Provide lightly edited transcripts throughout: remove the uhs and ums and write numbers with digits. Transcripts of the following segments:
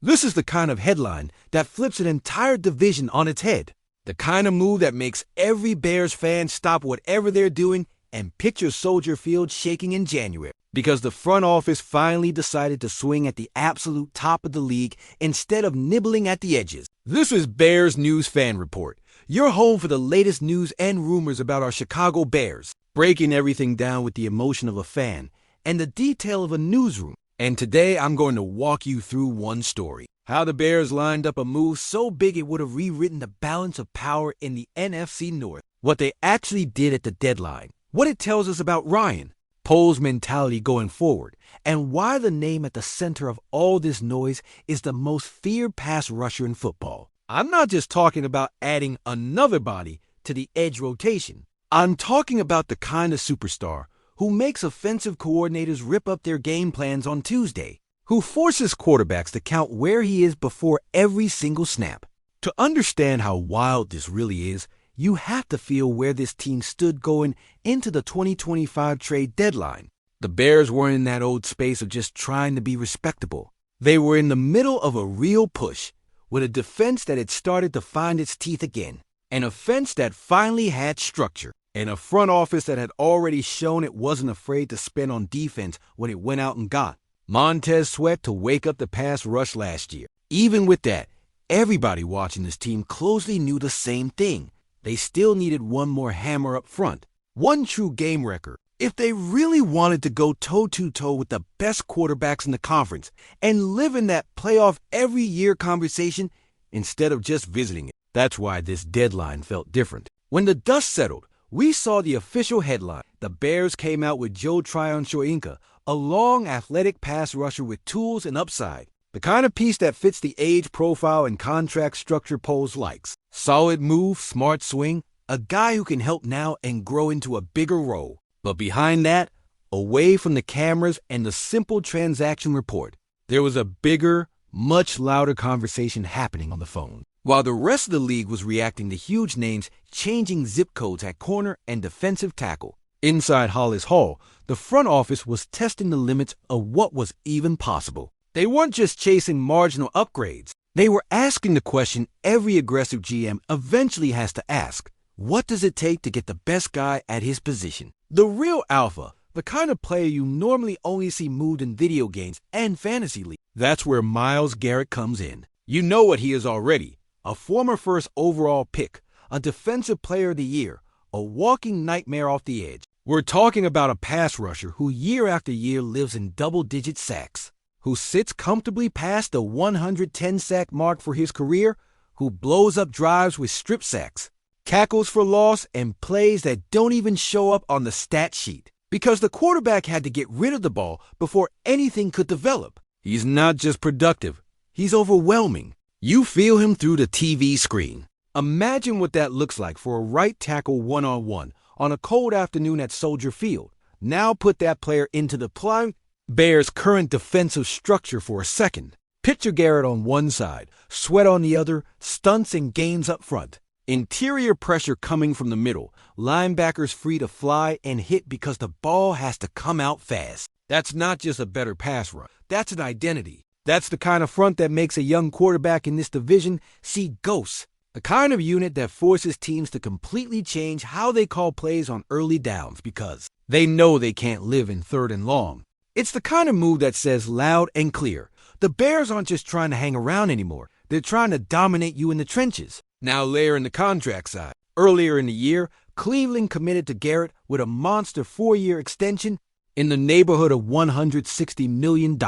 This is the kind of headline that flips an entire division on its head. The kind of move that makes every Bears fan stop whatever they're doing and picture Soldier Field shaking in January. Because the front office finally decided to swing at the absolute top of the league instead of nibbling at the edges. This is Bears News Fan Report, your home for the latest news and rumors about our Chicago Bears, breaking everything down with the emotion of a fan and the detail of a newsroom. And today I'm going to walk you through one story. How the Bears lined up a move so big it would have rewritten the balance of power in the NFC North. What they actually did at the deadline. What it tells us about Ryan, Poles' mentality going forward, and why the name at the center of all this noise is the most feared pass rusher in football. I'm not just talking about adding another body to the edge rotation. I'm talking about the kind of superstar who makes offensive coordinators rip up their game plans on Tuesday, who forces quarterbacks to count where he is before every single snap. To understand how wild this really is, you have to feel where this team stood going into the 2025 trade deadline. The Bears weren't in that old space of just trying to be respectable. They were in the middle of a real push, with a defense that had started to find its teeth again, an offense that finally had structure, and a front office that had already shown it wasn't afraid to spend on defense when it went out and got Montez Sweat to wake up the pass rush last year. Even with that, everybody watching this team closely knew the same thing. They still needed one more hammer up front, one true game wrecker, if they really wanted to go toe-to-toe with the best quarterbacks in the conference and live in that playoff every year conversation instead of just visiting it. That's why this deadline felt different. When the dust settled, we saw the official headline. The Bears came out with Joe Tryon-Shoyinka, a long, athletic pass rusher with tools and upside. The kind of piece that fits the age profile and contract structure Poles likes. Solid move, smart swing, a guy who can help now and grow into a bigger role. But behind that, away from the cameras and the simple transaction report, there was a bigger, much louder conversation happening on the phone. While the rest of the league was reacting to huge names changing zip codes at corner and defensive tackle, inside Hollis Hall, the front office was testing the limits of what was even possible. They weren't just chasing marginal upgrades. They were asking the question every aggressive GM eventually has to ask. What does it take to get the best guy at his position? The real alpha, the kind of player you normally only see moved in video games and fantasy league. That's where Myles Garrett comes in. You know what he is already. A former first overall pick, a defensive player of the year, a walking nightmare off the edge. We're talking about a pass rusher who year after year lives in double-digit sacks, who sits comfortably past the 110-sack mark for his career, who blows up drives with strip sacks, cackles for loss, and plays that don't even show up on the stat sheet because the quarterback had to get rid of the ball before anything could develop. He's not just productive, he's overwhelming. You feel him through the TV screen. Imagine what that looks like for a right tackle one-on-one on a cold afternoon at Soldier Field. Now put that player into the Bears' current defensive structure for a second. Picture Garrett on one side, Sweat on the other, stunts and gains up front. Interior pressure coming from the middle, linebackers free to fly and hit because the ball has to come out fast. That's not just a better pass run. That's an identity. That's the kind of front that makes a young quarterback in this division see ghosts. The kind of unit that forces teams to completely change how they call plays on early downs because they know they can't live in third and long. It's the kind of move that says loud and clear, the Bears aren't just trying to hang around anymore. They're trying to dominate you in the trenches. Now layer in the contract side. Earlier in the year, Cleveland committed to Garrett with a monster 4-year extension in the neighborhood of $160 million,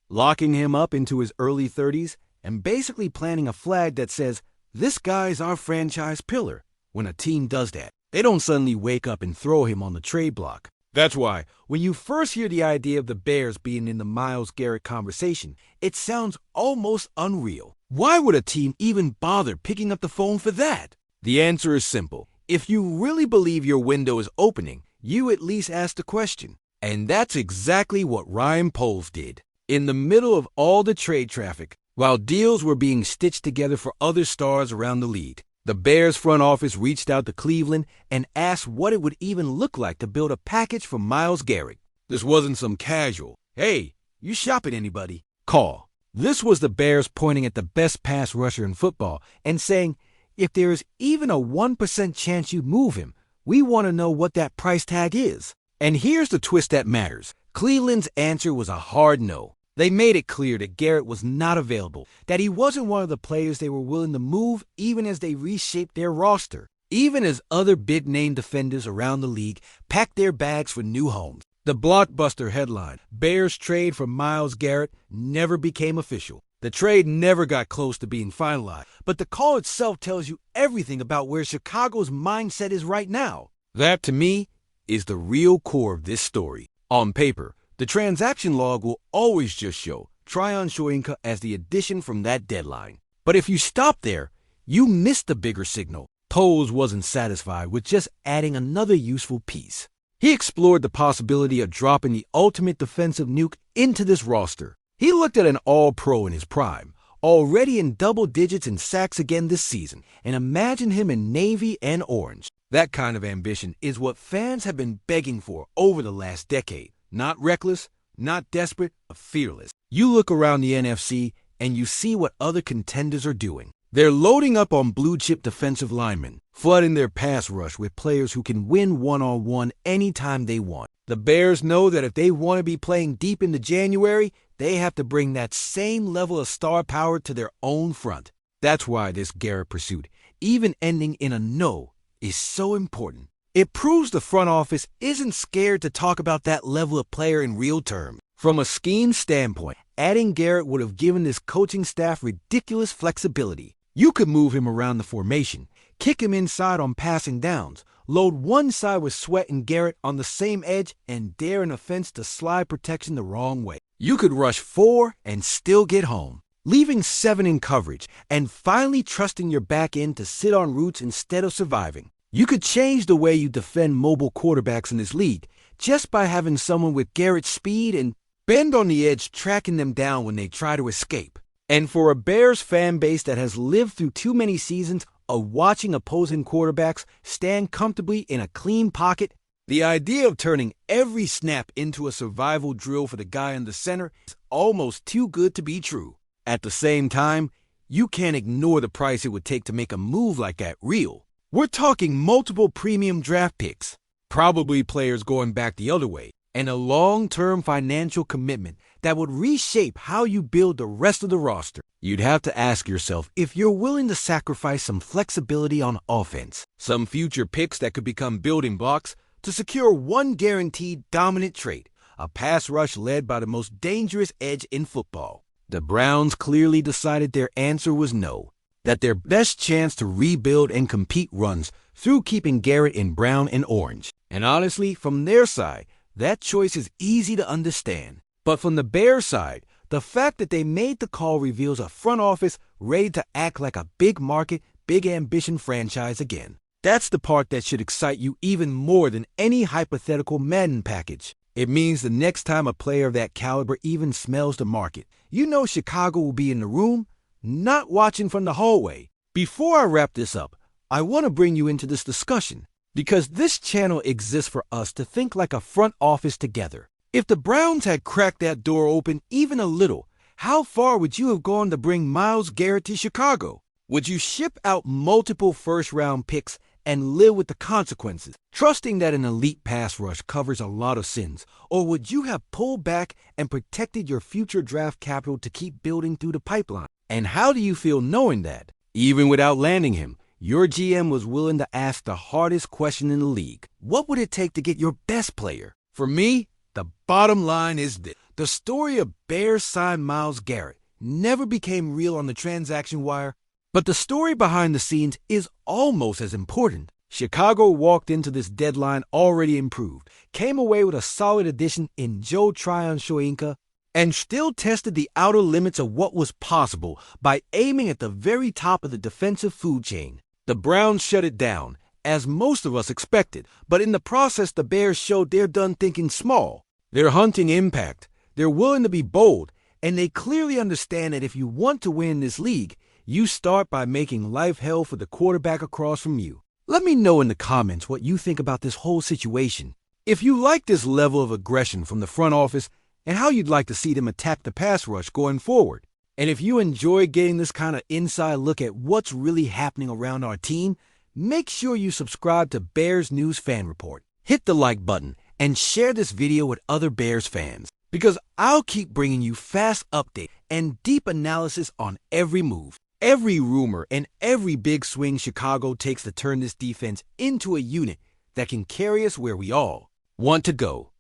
locking him up into his early 30s and basically planting a flag that says, this guy's our franchise pillar. When a team does that, they don't suddenly wake up and throw him on the trade block. That's why, when you first hear the idea of the Bears being in the Myles Garrett conversation, it sounds almost unreal. Why would a team even bother picking up the phone for that? The answer is simple. If you really believe your window is opening, you at least ask the question. And that's exactly what Ryan Poles did. In the middle of all the trade traffic, while deals were being stitched together for other stars around the league, the Bears front office reached out to Cleveland and asked what it would even look like to build a package for Myles Garrett. This wasn't some casual, hey, you shopping anybody? Call. This was the Bears pointing at the best pass rusher in football and saying, if there is even a 1% chance you move him, we want to know what that price tag is. And here's the twist that matters. Cleveland's answer was a hard no. They made it clear that Garrett was not available, that he wasn't one of the players they were willing to move even as they reshaped their roster, even as other big-name defenders around the league packed their bags for new homes. The blockbuster headline, Bears trade for Myles Garrett, never became official. The trade never got close to being finalized, but the call itself tells you everything about where Chicago's mindset is right now. That, to me, is the real core of this story. On paper, the transaction log will always just show Tryon Shoyinka as the addition from that deadline. But if you stop there, you miss the bigger signal. Poles wasn't satisfied with just adding another useful piece. He explored the possibility of dropping the ultimate defensive nuke into this roster. He looked at an all-pro in his prime, already in double digits in sacks again this season, and imagined him in navy and orange. That kind of ambition is what fans have been begging for over the last decade. Not reckless, not desperate, but fearless. You look around the NFC and you see what other contenders are doing. They're loading up on blue-chip defensive linemen, flooding their pass rush with players who can win one-on-one anytime they want. The Bears know that if they want to be playing deep into January, they have to bring that same level of star power to their own front. That's why this Garrett pursuit, even ending in a no, is so important. It proves the front office isn't scared to talk about that level of player in real terms. From a scheme standpoint, adding Garrett would have given this coaching staff ridiculous flexibility. You could move him around the formation, kick him inside on passing downs, load one side with Sweat and Garrett on the same edge, and dare an offense to slide protection the wrong way. You could rush 4 and still get home, leaving 7 in coverage, and finally trusting your back end to sit on routes instead of surviving. You could change the way you defend mobile quarterbacks in this league just by having someone with Garrett's speed and bend on the edge tracking them down when they try to escape. And for a Bears fan base that has lived through too many seasons of watching opposing quarterbacks stand comfortably in a clean pocket, the idea of turning every snap into a survival drill for the guy in the center is almost too good to be true. At the same time, you can't ignore the price it would take to make a move like that real. We're talking multiple premium draft picks, probably players going back the other way, and a long-term financial commitment that would reshape how you build the rest of the roster. You'd have to ask yourself if you're willing to sacrifice some flexibility on offense, some future picks that could become building blocks to secure one guaranteed dominant trait, a pass rush led by the most dangerous edge in football. The Browns clearly decided their answer was no, that their best chance to rebuild and compete runs through keeping Garrett in brown and orange. And honestly, from their side, that choice is easy to understand. But from the Bears side, the fact that they made the call reveals a front office ready to act like a big market, big ambition franchise again. That's the part that should excite you even more than any hypothetical Madden package. It means the next time a player of that caliber even smells the market, you know Chicago will be in the room, not watching from the hallway. Before I wrap this up, I want to bring you into this discussion because this channel exists for us to think like a front office together. If the Browns had cracked that door open even a little, how far would you have gone to bring Myles Garrett to Chicago? Would you ship out multiple first-round picks and live with the consequences, trusting that an elite pass rush covers a lot of sins? Or would you have pulled back and protected your future draft capital to keep building through the pipeline? And how do you feel knowing that, even without landing him, your GM was willing to ask the hardest question in the league? What would it take to get your best player? For me, the bottom line is this. The story of Bears signed Myles Garrett never became real on the transaction wire, but the story behind the scenes is almost as important. Chicago walked into this deadline already improved, came away with a solid addition in Tryon Shoyinka, and still tested the outer limits of what was possible by aiming at the very top of the defensive food chain. The Browns shut it down, as most of us expected, but in the process the Bears showed they're done thinking small. They're hunting impact, they're willing to be bold, and they clearly understand that if you want to win this league, you start by making life hell for the quarterback across from you. Let me know in the comments what you think about this whole situation. If you like this level of aggression from the front office, and how you'd like to see them attack the pass rush going forward. And if you enjoy getting this kind of inside look at what's really happening around our team, make sure you subscribe to Bears News Fan Report. Hit the like button and share this video with other Bears fans, because I'll keep bringing you fast updates and deep analysis on every move, every rumor, and every big swing Chicago takes to turn this defense into a unit that can carry us where we all want to go.